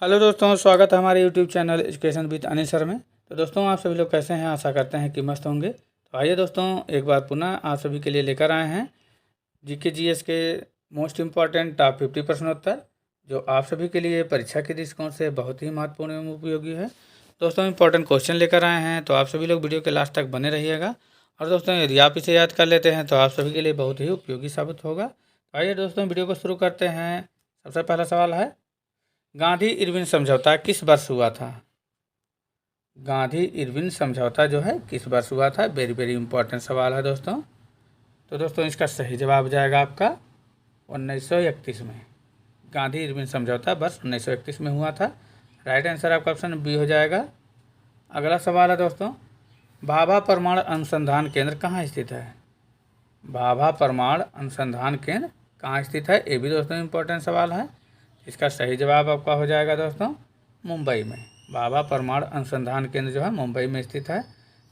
Hello दोस्तों, स्वागत है हमारे YouTube channel education with Anil sir में। तो दोस्तों, आप सभी लोग कैसे हैं? आशा करते हैं कि मस्त होंगे। तो आइए दोस्तों, एक बार पुनः आप सभी के लिए लेकर आए हैं जीके जीएस के मोस्ट इम्पॉर्टेंट टॉप 50 प्रश्नोत्तर, जो आप सभी के लिए परीक्षा के दृष्टिकोण से बहुत ही महत्वपूर्ण एवं उपयोगी है। दोस्तों, इंपॉर्टेंट क्वेश्चन लेकर आए हैं, तो आप सभी लोग वीडियो के लास्ट तक बने रहिएगा। और दोस्तों, यदि आप इसे याद कर लेते हैं तो आप सभी के लिए बहुत ही उपयोगी साबित होगा। तो आइए दोस्तों, वीडियो को शुरू करते हैं। सबसे पहला सवाल है, गांधी इरविन समझौता किस वर्ष हुआ था? गांधी इरविन समझौता जो है किस वर्ष हुआ था? वेरी वेरी इंपॉर्टेंट सवाल है दोस्तों। तो दोस्तों, इसका सही जवाब जाएगा आपका 1931 में। गांधी इरविन समझौता वर्ष 1931 में हुआ था। राइट आंसर आपका ऑप्शन बी हो जाएगा। अगला सवाल है दोस्तों, भाभा परमाणु अनुसंधान केंद्र कहाँ स्थित है? भाभा परमाणु अनुसंधान केंद्र कहाँ स्थित है? ये भी दोस्तों इंपॉर्टेंट सवाल है। इसका सही जवाब आपका हो जाएगा दोस्तों मुंबई में। भाभा परमाणु अनुसंधान केंद्र जो है मुंबई में स्थित है।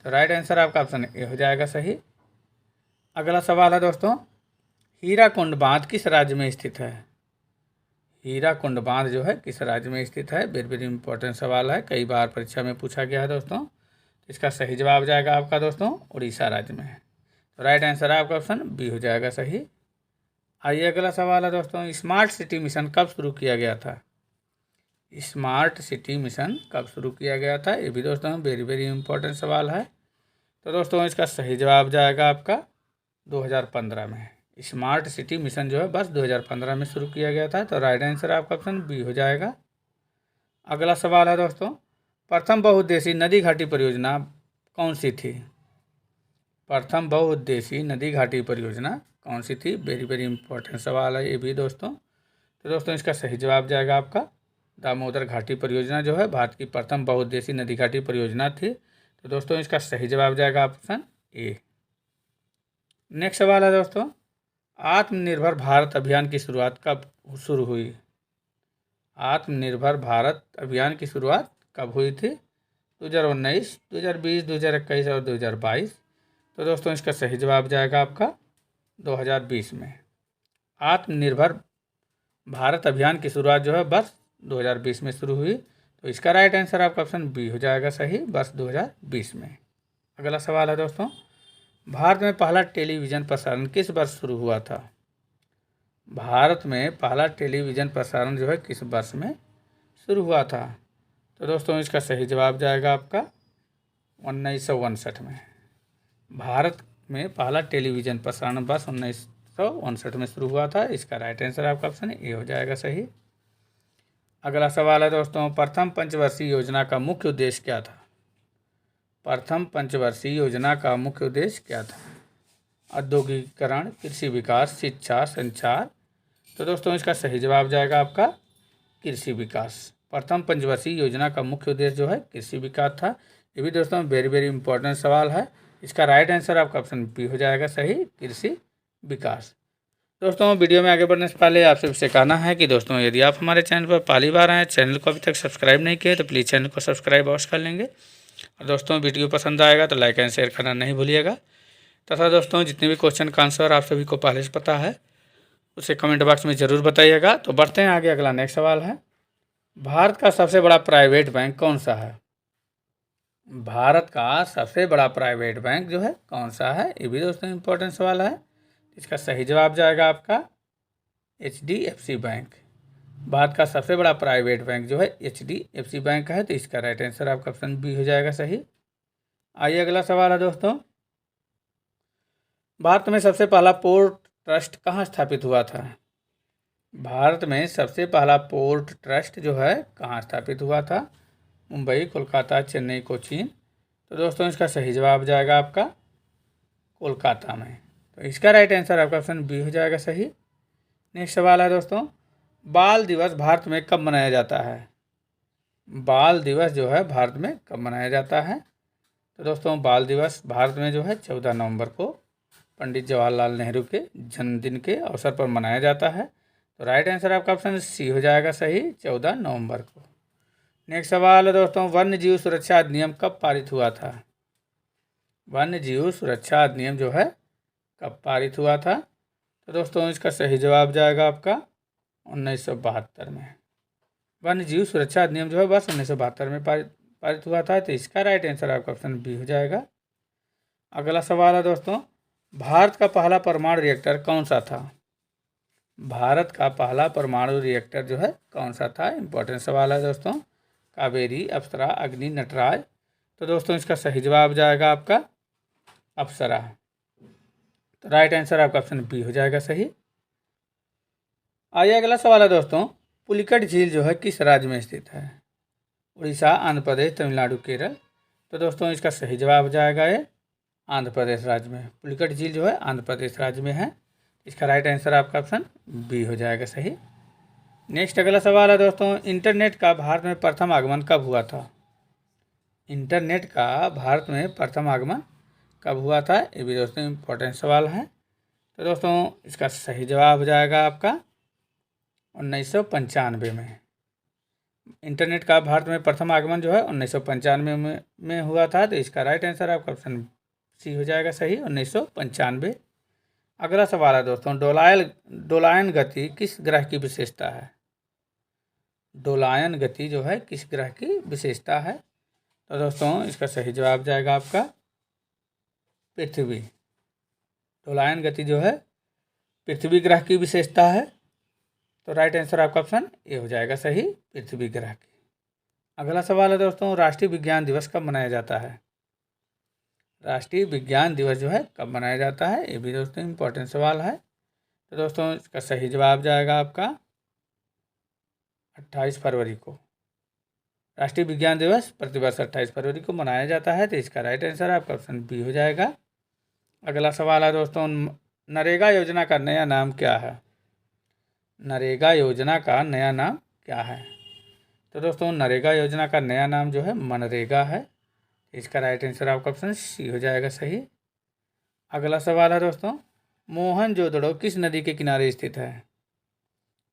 तो राइट आंसर आपका ऑप्शन ए हो जाएगा सही। अगला सवाल है दोस्तों, हीराकुंड बांध किस राज्य में स्थित है? हीराकुंड बांध जो है किस राज्य में स्थित है? वेरी वेरी इंपॉर्टेंट सवाल है, कई बार परीक्षा में पूछा गया है दोस्तों। इसका सही जवाब जाएगा आपका दोस्तों उड़ीसा राज्य में। तो राइट आंसर आपका ऑप्शन बी हो जाएगा सही। आइए अगला सवाल है दोस्तों, स्मार्ट सिटी मिशन कब शुरू किया गया था? स्मार्ट सिटी मिशन कब शुरू किया गया था? ये भी दोस्तों वेरी वेरी इंपॉर्टेंट सवाल है। तो दोस्तों, इसका सही जवाब जाएगा आपका 2015 में। स्मार्ट सिटी मिशन जो है बस 2015 में शुरू किया गया था। तो राइट आंसर आपका ऑप्शन बी हो जाएगा। अगला सवाल है दोस्तों, प्रथम बहुउद्देशीय नदी घाटी परियोजना कौन सी थी? प्रथम बहुउद्देशीय नदी घाटी परियोजना कौन सी थी? वेरी वेरी इंपॉर्टेंट सवाल है ये भी दोस्तों। तो दोस्तों, इसका सही जवाब जाएगा आपका दामोदर घाटी परियोजना जो है भारत की प्रथम बहुउद्देशीय नदी घाटी परियोजना थी। तो दोस्तों, इसका सही जवाब जाएगा ऑप्शन ए। नेक्स्ट सवाल है दोस्तों, आत्मनिर्भर भारत अभियान की शुरुआत कब शुरू हुई? आत्मनिर्भर भारत अभियान की शुरुआत कब हुई थी? 2019, 2020, 2021 और 2022। तो दोस्तों, इसका सही जवाब जाएगा आपका 2020 में। आत्मनिर्भर भारत अभियान की शुरुआत जो है वर्ष 2020 में शुरू हुई। तो इसका राइट आंसर आपका ऑप्शन बी हो जाएगा सही, वर्ष 2020 में। अगला सवाल है दोस्तों, भारत में पहला टेलीविज़न प्रसारण किस वर्ष शुरू हुआ था? भारत में पहला टेलीविज़न प्रसारण जो है किस वर्ष में शुरू हुआ था? तो दोस्तों, इसका सही जवाब जाएगा आपका 1959 में। भारत में पहला टेलीविज़न प्रसारण वर्ष 1959 में शुरू हुआ था। इसका राइट आंसर आपका ऑप्शन ए हो जाएगा सही। अगला सवाल है दोस्तों, प्रथम पंचवर्षीय योजना का मुख्य उद्देश्य क्या था? प्रथम पंचवर्षीय योजना का मुख्य उद्देश्य क्या था? औद्योगिकीकरण, कृषि विकास, शिक्षा, संचार। तो दोस्तों, इसका सही जवाब जाएगा आपका कृषि विकास। प्रथम पंचवर्षीय योजना का मुख्य उद्देश्य जो है कृषि विकास था। ये भी दोस्तों वेरी वेरी इंपॉर्टेंट सवाल है। इसका राइट आंसर आपका ऑप्शन बी हो जाएगा सही, कृषि विकास। दोस्तों, वीडियो में आगे बढ़ने से पहले आप सबसे कहना है कि दोस्तों, यदि आप हमारे चैनल पर पहली बार आए, चैनल को अभी तक सब्सक्राइब नहीं किए तो प्लीज़ चैनल को सब्सक्राइब अवश्य कर लेंगे। और दोस्तों, वीडियो पसंद आएगा तो लाइक एंड शेयर करना नहीं भूलिएगा। तथा दोस्तों, जितने भी क्वेश्चन का आंसर आप सभी को पहले से पता है उसे कमेंट बॉक्स में ज़रूर बताइएगा। तो बढ़ते हैं आगे। अगला नेक्स्ट सवाल है, भारत का सबसे बड़ा प्राइवेट बैंक कौन सा है? भारत का सबसे बड़ा प्राइवेट बैंक जो है कौन सा है? ये भी दोस्तों इंपॉर्टेंट सवाल है। इसका सही जवाब जाएगा आपका HDFC बैंक। भारत का सबसे बड़ा प्राइवेट बैंक जो है HDFC बैंक है। तो इसका राइट आंसर आपका ऑप्शन बी हो जाएगा सही। आइए अगला सवाल है दोस्तों, भारत में सबसे पहला पोर्ट ट्रस्ट कहाँ स्थापित हुआ था? भारत में सबसे पहला पोर्ट ट्रस्ट जो है कहाँ स्थापित हुआ था? मुंबई, कोलकाता, चेन्नई, कोचीन। तो दोस्तों, इसका सही जवाब जाएगा आपका कोलकाता में। तो इसका राइट आंसर आपका ऑप्शन बी हो जाएगा सही। नेक्स्ट सवाल है दोस्तों, बाल दिवस भारत में कब मनाया जाता है? बाल दिवस जो है भारत में कब मनाया जाता है? तो दोस्तों, बाल दिवस भारत में जो है 14 नवंबर को पंडित जवाहरलाल नेहरू के जन्मदिन के अवसर पर मनाया जाता है। तो राइट आंसर आपका ऑप्शन सी हो जाएगा सही, 14 नवंबर को। नेक्स्ट सवाल है दोस्तों, वन्य जीव सुरक्षा अधिनियम कब पारित हुआ था? वन्य जीव सुरक्षा अधिनियम जो है कब पारित हुआ था? तो दोस्तों, इसका सही जवाब जाएगा आपका 1972 में। वन्य जीव सुरक्षा अधिनियम जो है वर्ष 1972 में पारित हुआ था। तो इसका राइट आंसर आपका ऑप्शन बी हो जाएगा। अगला सवाल है दोस्तों, भारत का पहला परमाणु रिएक्टर कौन सा था? भारत का पहला परमाणु रिएक्टर जो है कौन सा था? इंपॉर्टेंट सवाल है दोस्तों। कावेरी, अप्सरा, अग्नि, नटराज। तो दोस्तों इसका सही जवाब जाएगा आपका अप्सरा। तो राइट आंसर आपका ऑप्शन बी हो जाएगा सही। आइए अगला सवाल है दोस्तों, पुलिकट झील जो है किस राज्य में स्थित है? उड़ीसा, आंध्र प्रदेश, तमिलनाडु, केरल। तो दोस्तों इसका सही जवाब जाएगा ये आंध्र प्रदेश राज्य में। पुलिकट झील जो है आंध्र प्रदेश राज्य में है। इसका राइट आंसर आपका ऑप्शन बी हो जाएगा सही। नेक्स्ट अगला सवाल है दोस्तों, इंटरनेट का भारत में प्रथम आगमन कब हुआ था? इंटरनेट का भारत में प्रथम आगमन कब हुआ था? ये भी दोस्तों इम्पोर्टेंट सवाल है। तो दोस्तों इसका सही जवाब हो जाएगा आपका 1995 में। इंटरनेट का भारत में प्रथम आगमन जो है 1995 में हुआ था। तो इसका राइट आंसर आपका ऑप्शन सी हो जाएगा सही, 1995। अगला सवाल है दोस्तों, डोलायन गति किस ग्रह की विशेषता है? डोलायन गति जो है किस ग्रह की विशेषता है? तो दोस्तों इसका सही जवाब जाएगा आपका पृथ्वी। डोलायन गति जो है पृथ्वी ग्रह की विशेषता है। तो राइट आंसर आपका ऑप्शन ए हो जाएगा सही, पृथ्वी ग्रह की। अगला सवाल है दोस्तों, राष्ट्रीय विज्ञान दिवस कब मनाया जाता है? राष्ट्रीय विज्ञान दिवस जो है कब मनाया जाता है? ये भी दोस्तों इम्पोर्टेंट सवाल है। तो दोस्तों इसका सही जवाब जाएगा आपका 28 फरवरी को। राष्ट्रीय विज्ञान दिवस प्रतिवर्ष 28 फरवरी को मनाया जाता है। तो इसका राइट आंसर आपका ऑप्शन बी हो जाएगा। अगला सवाल है दोस्तों, नरेगा योजना का नया नाम क्या है? नरेगा योजना का नया नाम क्या है? तो दोस्तों नरेगा योजना का नया नाम जो है मनरेगा है। इसका राइट आंसर आपका ऑप्शन सी हो जाएगा सही। अगला सवाल है दोस्तों, मोहनजोदड़ो किस नदी के किनारे स्थित है?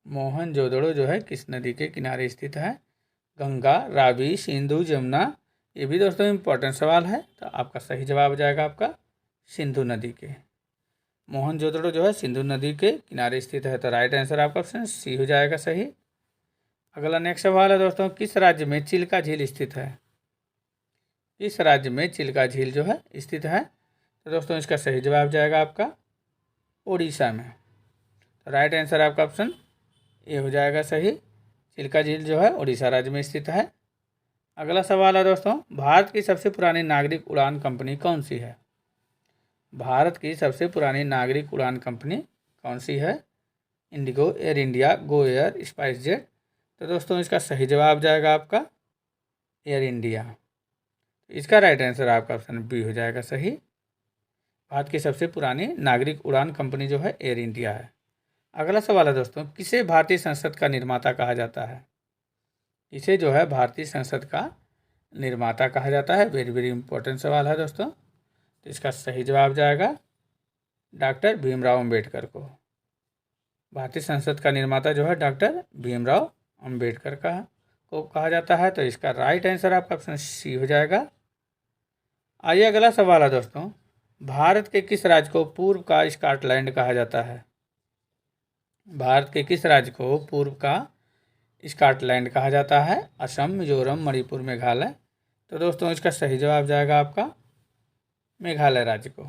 मोहनजोदड़ो जो है किस नदी के किनारे स्थित है? गंगा, रावी, सिंधु, जमुना। ये भी दोस्तों इम्पोर्टेंट सवाल है। तो आपका सही जवाब हो जाएगा आपका सिंधु नदी के। मोहनजोदड़ो जो है सिंधु नदी के किनारे स्थित है। तो राइट आंसर आपका ऑप्शन सी हो जाएगा सही। अगला नेक्स्ट सवाल है दोस्तों, किस राज्य में चिल्का झील स्थित है? किस राज्य में चिल्का झील जो है स्थित है? तो दोस्तों इसका सही जवाब जाएगा आपका उड़ीसा में। तो राइट आंसर आपका ऑप्शन ए हो जाएगा सही। चिल्का झील जो है उड़ीसा राज्य में स्थित है। अगला सवाल है दोस्तों, भारत की सबसे पुरानी नागरिक उड़ान कंपनी कौन सी है? भारत की सबसे पुरानी नागरिक उड़ान कंपनी कौन सी है? Indigo, air India, Go Air, spice jet. तो दोस्तों इसका सही जवाब जाएगा आपका एयर इंडिया। इसका राइट आंसर आपका ऑप्शन बी हो जाएगा सही। भारत की सबसे पुरानी नागरिक उड़ान कंपनी जो है एयर इंडिया है। अगला सवाल है दोस्तों, किसे भारतीय संसद का निर्माता कहा जाता है? इसे जो है भारतीय संसद का निर्माता कहा जाता है। वेरी वेरी इंपॉर्टेंट सवाल है दोस्तों। तो इसका सही जवाब जाएगा डॉक्टर भीमराव अंबेडकर को। भारतीय संसद का निर्माता जो है डॉक्टर भीमराव अंबेडकर को कहा जाता है। तो इसका राइट आंसर आपका ऑप्शन सी हो जाएगा। आइए अगला सवाल है दोस्तों, भारत के किस राज्य को पूर्व का स्कॉटलैंड कहा जाता है? भारत के किस राज्य को पूर्व का स्कॉटलैंड कहा जाता है? असम, मिजोरम, मणिपुर, मेघालय। तो दोस्तों इसका सही जवाब जाएगा आपका मेघालय राज्य को।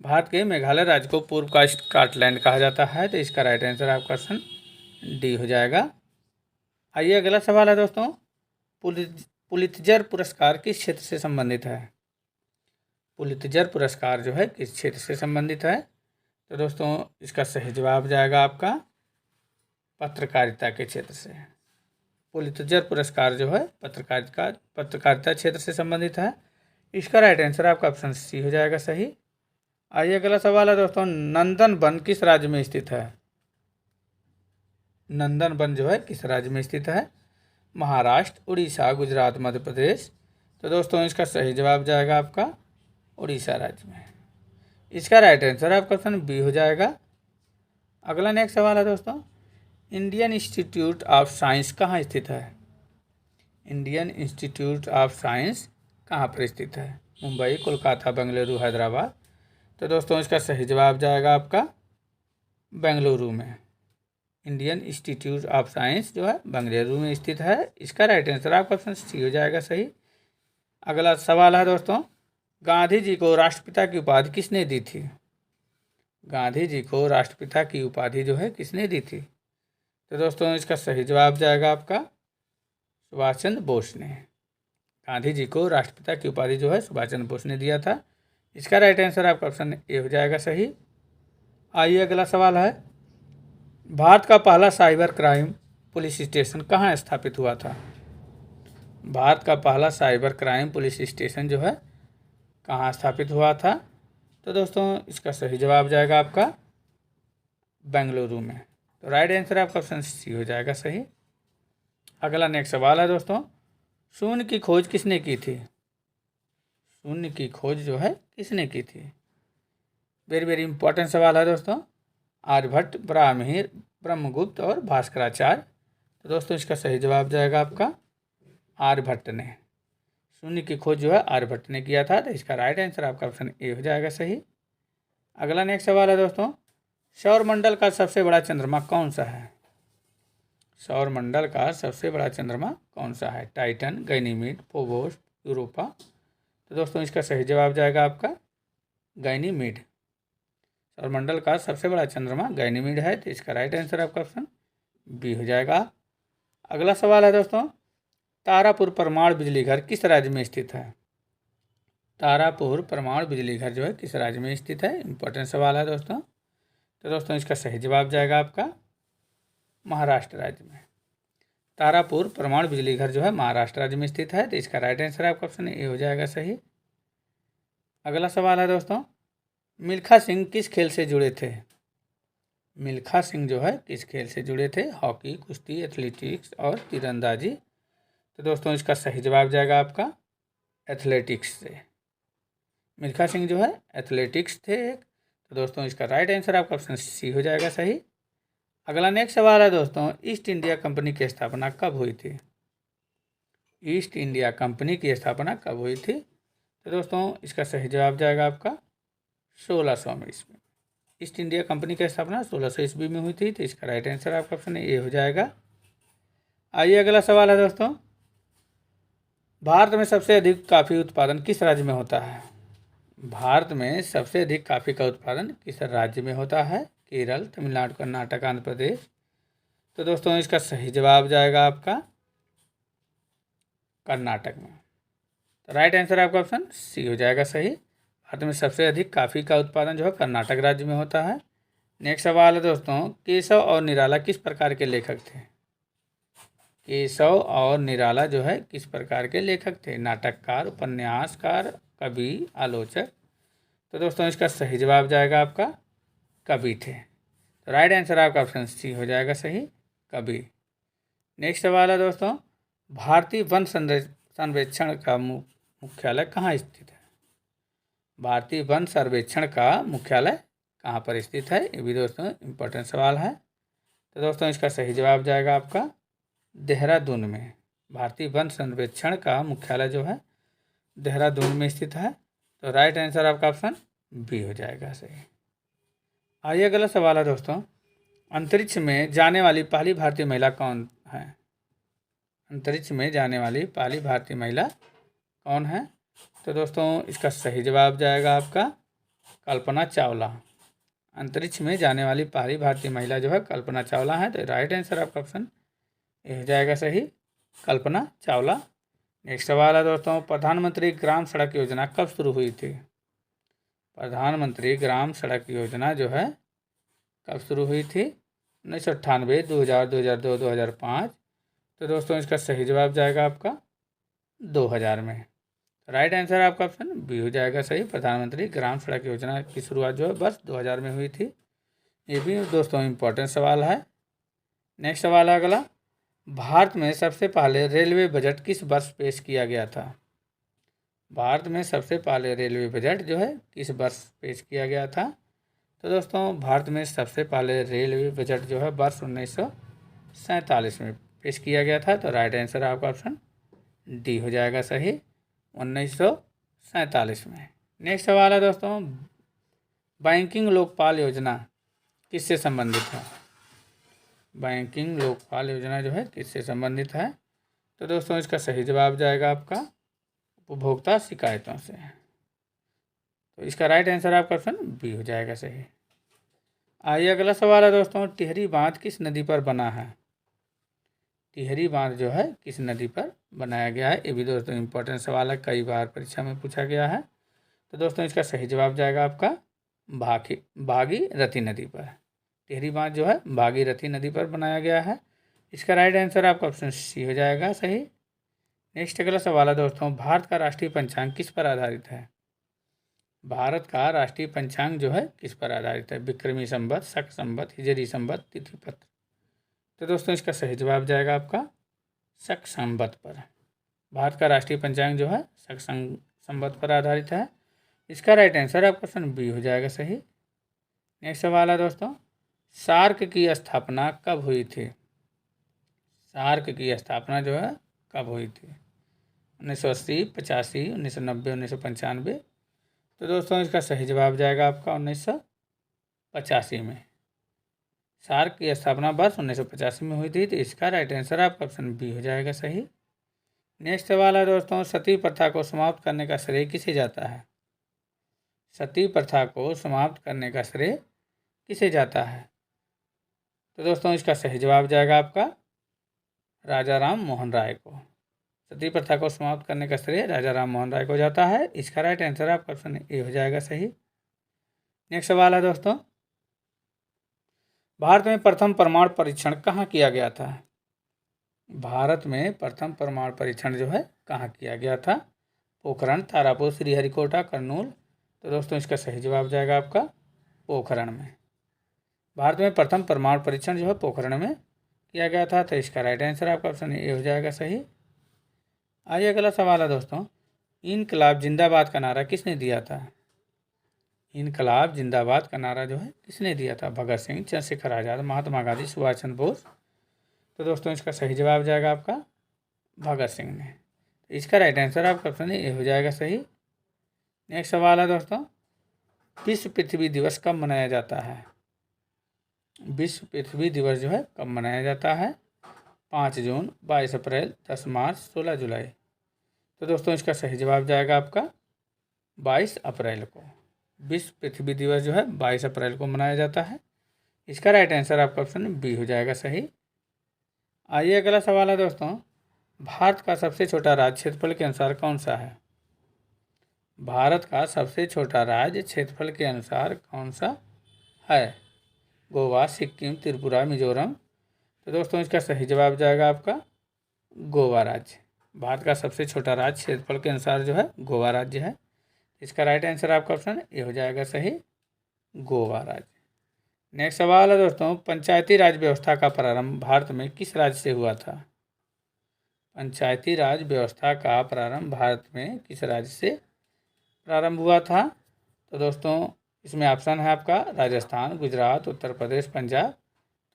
भारत के मेघालय राज्य को पूर्व का स्कॉटलैंड कहा जाता है। तो इसका राइट आंसर आपका ऑप्शन डी हो जाएगा। आइए अगला सवाल है दोस्तों, पुलित्जर पुरस्कार किस क्षेत्र से संबंधित है? पुलित्जर पुरस्कार जो है किस क्षेत्र से संबंधित है? तो दोस्तों इसका सही जवाब जाएगा आपका पत्रकारिता के क्षेत्र से। पुलित्जर पुरस्कार जो है पत्रकारिता क्षेत्र से संबंधित है। इसका राइट आंसर आपका ऑप्शन सी हो जाएगा सही। आइए अगला सवाल है दोस्तों, नंदन वन किस राज्य में स्थित है? नंदन वन जो है किस राज्य में स्थित है? महाराष्ट्र, उड़ीसा, गुजरात, मध्य प्रदेश। तो दोस्तों इसका सही जवाब जाएगा आपका उड़ीसा राज्य में। इसका राइट आंसर आपका ऑप्शन बी हो जाएगा। अगला नेक्स्ट सवाल है दोस्तों, इंडियन इंस्टीट्यूट ऑफ साइंस कहाँ स्थित है? इंडियन इंस्टीट्यूट ऑफ साइंस कहाँ पर स्थित है? मुंबई, कोलकाता, बेंगलुरु, हैदराबाद। तो दोस्तों इसका सही जवाब जाएगा आपका बेंगलुरु में। इंडियन इंस्टीट्यूट ऑफ साइंस जो है बेंगलुरु में स्थित है। इसका राइट आंसर आपका ऑप्शन सी हो जाएगा सही। अगला सवाल है दोस्तों, गांधी जी को राष्ट्रपिता की उपाधि किसने दी थी? गांधी जी को राष्ट्रपिता की उपाधि जो है किसने दी थी? तो दोस्तों इसका सही जवाब जाएगा आपका सुभाष चंद्र बोस ने। गांधी जी को राष्ट्रपिता की उपाधि जो है सुभाष चंद्र बोस ने दिया था। इसका राइट आंसर आपका ऑप्शन ए हो जाएगा सही। आइए अगला सवाल है, भारत का पहला साइबर क्राइम पुलिस स्टेशन कहाँ स्थापित हुआ था? भारत का पहला साइबर क्राइम पुलिस स्टेशन जो है कहाँ स्थापित हुआ था? तो दोस्तों इसका सही जवाब जाएगा आपका बेंगलुरु में। तो राइट आंसर आपका ऑप्शन सी हो जाएगा सही। अगला नेक्स्ट सवाल है दोस्तों, शून्य की खोज किसने की थी? शून्य की खोज जो है किसने की थी? वेरी वेरी इंपॉर्टेंट सवाल है दोस्तों। आर्यभट्ट, ब्राह्मीर, ब्रह्मगुप्त और भास्कराचार्य। तो दोस्तों इसका सही जवाब जाएगा आपका आर्यभट्ट ने। शून्य की खोज जो है आर्यभट्ट ने किया था। तो इसका राइट आंसर आपका ऑप्शन ए हो जाएगा सही। अगला नेक्स्ट सवाल है दोस्तों, सौरमंडल का सबसे बड़ा चंद्रमा कौन सा है? सौरमंडल का सबसे बड़ा चंद्रमा कौन सा है? Titan, Ganymede, Phobos, Europa. तो दोस्तों इसका सही जवाब जाएगा आपका गैनीमीड। सौरमंडल का सबसे बड़ा चंद्रमा गैनीमीड है। तो इसका राइट आंसर आपका ऑप्शन बी हो जाएगा। अगला सवाल है दोस्तों, तारापुर परमाणु बिजली घर किस राज्य में स्थित है? तारापुर परमाणु बिजली घर जो है किस राज्य में स्थित है? इंपॉर्टेंट सवाल है दोस्तों। तो दोस्तों इसका सही जवाब जाएगा आपका महाराष्ट्र राज्य में। तारापुर परमाणु बिजली घर जो है महाराष्ट्र राज्य में स्थित है। तो इसका राइट आंसर आपका ऑप्शन ए हो जाएगा सही। अगला सवाल है दोस्तों, मिल्खा सिंह किस खेल से जुड़े थे? मिल्खा सिंह जो है किस खेल से जुड़े थे? हॉकी, कुश्ती, एथलेटिक्स और तीरंदाजी। तो दोस्तों इसका सही जवाब जाएगा आपका एथलेटिक्स से। मिल्खा सिंह जो है एथलेटिक्स थे एक। तो दोस्तों इसका राइट आंसर आपका ऑप्शन सी हो जाएगा सही। अगला नेक्स्ट सवाल है दोस्तों, ईस्ट इंडिया कंपनी की स्थापना कब हुई थी? ईस्ट इंडिया कंपनी की स्थापना कब हुई थी? तो दोस्तों इसका सही जवाब जाएगा आपका 1600 में ईस्वी में। ईस्ट इंडिया कंपनी की स्थापना 1600 ईस्वी में हुई थी। तो इसका राइट आंसर आपका ऑप्शन ए हो जाएगा। आइए अगला सवाल है दोस्तों, भारत में सबसे अधिक कॉफ़ी उत्पादन किस राज्य में होता है? भारत में सबसे अधिक कॉफ़ी का उत्पादन किस राज्य में होता है? केरल, तमिलनाडु, कर्नाटक, आंध्र प्रदेश। तो दोस्तों इसका सही जवाब जाएगा आपका कर्नाटक में। तो राइट आंसर आपका ऑप्शन सी हो जाएगा सही। भारत में सबसे अधिक कॉफ़ी का उत्पादन जो है कर्नाटक राज्य में होता है। नेक्स्ट सवाल है दोस्तों, केशव और निराला किस प्रकार के लेखक थे? केशव और निराला जो है किस प्रकार के लेखक थे? नाटककार, उपन्यासकार, कवि, आलोचक। तो दोस्तों इसका सही जवाब जाएगा आपका कवि थे। तो राइट आंसर आपका ऑप्शन सी हो जाएगा सही, कवि। नेक्स्ट सवाल है दोस्तों, भारतीय वन सर्वेक्षण का मुख्यालय कहाँ स्थित है? भारतीय वन सर्वेक्षण का मुख्यालय कहाँ पर स्थित है? ये भी दोस्तों इम्पोर्टेंट सवाल है। तो दोस्तों इसका सही जवाब जाएगा आपका देहरादून में। भारतीय वन सर्वेक्षण का मुख्यालय जो है देहरादून में स्थित है। तो राइट आंसर आपका ऑप्शन बी हो जाएगा सही। आइए अगला सवाल है दोस्तों, अंतरिक्ष में जाने वाली पहली भारतीय महिला कौन है? अंतरिक्ष में जाने वाली पहली भारतीय महिला कौन है? तो दोस्तों इसका सही जवाब जाएगा आपका कल्पना चावला। अंतरिक्ष में जाने वाली पहली भारतीय महिला जो है कल्पना चावला है। तो राइट आंसर आपका ऑप्शन ए हो जाएगा सही, कल्पना चावला। नेक्स्ट सवाल है दोस्तों, प्रधानमंत्री ग्राम सड़क योजना कब शुरू हुई थी? प्रधानमंत्री ग्राम सड़क योजना जो है कब शुरू हुई थी? 1998, 2000, 2002, 2005। तो दोस्तों इसका सही जवाब जाएगा आपका 2000 में। राइट आंसर आपका ऑप्शन बी हो जाएगा सही। प्रधानमंत्री ग्राम सड़क योजना की शुरुआत जो है वर्ष 2000 में हुई थी। ये भी दोस्तों इम्पोर्टेंट सवाल है। नेक्स्ट सवाल है अगला, भारत में सबसे पहले रेलवे बजट किस वर्ष पेश किया गया था? भारत में सबसे पहले रेलवे बजट जो है किस वर्ष पेश किया गया था? तो दोस्तों भारत में सबसे पहले रेलवे बजट जो है वर्ष 1947 में पेश किया गया था। तो राइट आंसर आपका ऑप्शन डी हो जाएगा सही, 1947 में। नेक्स्ट सवाल है दोस्तों, बैंकिंग लोकपाल योजना किससे संबंधित है? बैंकिंग लोकपाल योजना जो है किससे संबंधित है? तो दोस्तों इसका सही जवाब जाएगा आपका उपभोक्ता शिकायतों से। तो इसका राइट आंसर आपका ऑप्शन बी हो जाएगा सही। आइए अगला सवाल है दोस्तों, टिहरी बांध किस नदी पर बना है? टिहरी बांध जो है किस नदी पर बनाया गया है? ये भी दोस्तों इंपॉर्टेंट सवाल है, कई बार परीक्षा में पूछा गया है। तो दोस्तों इसका सही जवाब जाएगा आपका भागीरथी नदी पर। टिहरी बांध जो है भागीरथी नदी पर बनाया गया है। इसका राइट आंसर आपका ऑप्शन सी हो जाएगा सही। नेक्स्ट अगला सवाल है दोस्तों, भारत का राष्ट्रीय पंचांग किस पर आधारित है? भारत का राष्ट्रीय पंचांग जो है किस पर आधारित है? विक्रमी संवत, शक संवत, हिजरी संवत, तिथि पत्र। तो दोस्तों इसका सही जवाब जाएगा आपका शक संवत पर। भारत का राष्ट्रीय पंचांग जो है शक संवत पर आधारित है। इसका राइट आंसर आपका ऑप्शन बी हो जाएगा सही। नेक्स्ट सवाल है दोस्तों, सार्क की स्थापना कब हुई थी? सार्क की स्थापना जो है कब हुई थी? 1980, 85, 1990, 1995। तो दोस्तों इसका सही जवाब जाएगा आपका 1985 में। सार्क की स्थापना वर्ष 1985 में हुई थी। तो इसका राइट आंसर आपका ऑप्शन बी हो जाएगा सही। नेक्स्ट सवाल है दोस्तों, सती प्रथा को समाप्त करने का श्रेय किसे जाता है? सती प्रथा को समाप्त करने का श्रेय किसे जाता है? तो दोस्तों इसका सही जवाब जाएगा आपका राजा राम मोहन राय को। सती प्रथा को समाप्त करने का श्रेय राजा राम मोहन राय को जाता है। इसका राइट आंसर आपका ऑप्शन ए हो जाएगा सही। नेक्स्ट सवाल है दोस्तों, भारत में प्रथम परमाणु परीक्षण कहाँ किया गया था? भारत में प्रथम परमाणु परीक्षण जो है कहाँ किया गया था? पोखरण, तारापुर, श्रीहरिकोटा, करनूल। तो दोस्तों इसका सही जवाब जाएगा आपका पोखरण में। भारत में प्रथम परमाणु परीक्षण जो है पोखरण में किया गया था। तो इसका राइट आंसर आपका ऑप्शन ए हो जाएगा सही। आइए अगला सवाल है दोस्तों, इनकलाब जिंदाबाद का नारा किसने दिया था? इनकलाब जिंदाबाद का नारा जो है किसने दिया था? भगत सिंह, चंद्रशेखर आज़ाद, महात्मा गांधी, सुभाष चंद्र बोस। तो दोस्तों इसका सही जवाब जाएगा आपका भगत सिंह ने। इसका राइट आंसर आपका ऑप्शन ए हो जाएगा सही। नेक्स्ट सवाल है दोस्तों, विश्व पृथ्वी दिवस कब मनाया जाता है? विश्व पृथ्वी दिवस जो है कब मनाया जाता है? 5 जून, 22 अप्रैल, 10 मार्च, 16 जुलाई। तो दोस्तों इसका सही जवाब जाएगा आपका 22 अप्रैल को। विश्व पृथ्वी दिवस जो है 22 अप्रैल को मनाया जाता है। इसका राइट आंसर आपका ऑप्शन बी हो जाएगा सही। आइए अगला सवाल है दोस्तों, भारत का सबसे छोटा राज्य क्षेत्रफल के अनुसार कौन सा है? भारत का सबसे छोटा राज्य क्षेत्रफल के अनुसार कौन सा है? गोवा, सिक्किम, त्रिपुरा, मिजोरम। तो दोस्तों इसका सही जवाब जाएगा आपका गोवा राज्य। भारत का सबसे छोटा राज्य क्षेत्रफल के अनुसार जो है गोवा राज्य है। इसका राइट आंसर आपका ऑप्शन ए हो जाएगा सही, गोवा राज्य। नेक्स्ट सवाल है दोस्तों, पंचायती राज व्यवस्था का प्रारंभ भारत में किस राज्य से हुआ था? पंचायती राज व्यवस्था का प्रारंभ भारत में किस राज्य से प्रारंभ हुआ था? तो दोस्तों इसमें ऑप्शन है आपका राजस्थान, गुजरात, उत्तर प्रदेश, पंजाब।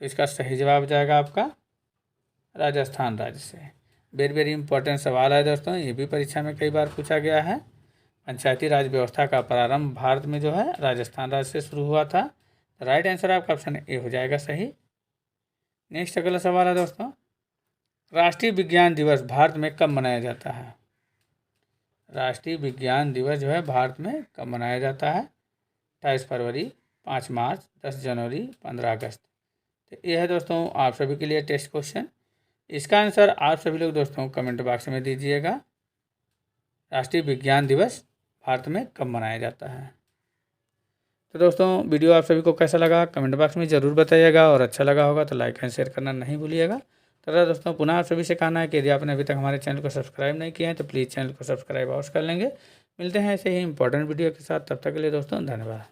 तो इसका सही जवाब जाएगा आपका राजस्थान राज्य से। वेरी वेरी इंपॉर्टेंट सवाल है दोस्तों, ये भी परीक्षा में कई बार पूछा गया है। पंचायती राज व्यवस्था का प्रारंभ भारत में जो है राजस्थान राज्य से शुरू हुआ था। राइट आंसर आपका ऑप्शन ए हो जाएगा सही। नेक्स्ट अगला सवाल है दोस्तों, राष्ट्रीय विज्ञान दिवस भारत में कब मनाया जाता है? राष्ट्रीय विज्ञान दिवस जो है भारत में कब मनाया जाता है? 28 फरवरी, 5 मार्च, 10 जनवरी, 15 अगस्त। तो ये है दोस्तों आप सभी के लिए टेस्ट क्वेश्चन। इसका आंसर आप सभी लोग दोस्तों कमेंट बॉक्स में दीजिएगा। राष्ट्रीय विज्ञान दिवस भारत में कब मनाया जाता है? तो दोस्तों वीडियो आप सभी को कैसा लगा कमेंट बॉक्स में ज़रूर बताइएगा, और अच्छा लगा होगा तो लाइक एंड शेयर करना नहीं भूलिएगा। तो दोस्तों पुनः आप सभी से कहना है कि यदि आपने अभी तक हमारे चैनल को सब्सक्राइब नहीं किया है तो प्लीज़ चैनल को सब्सक्राइब अवश्य कर लेंगे। मिलते हैं ऐसे ही इंपॉर्टेंट वीडियो के साथ, तब तक के लिए दोस्तों धन्यवाद।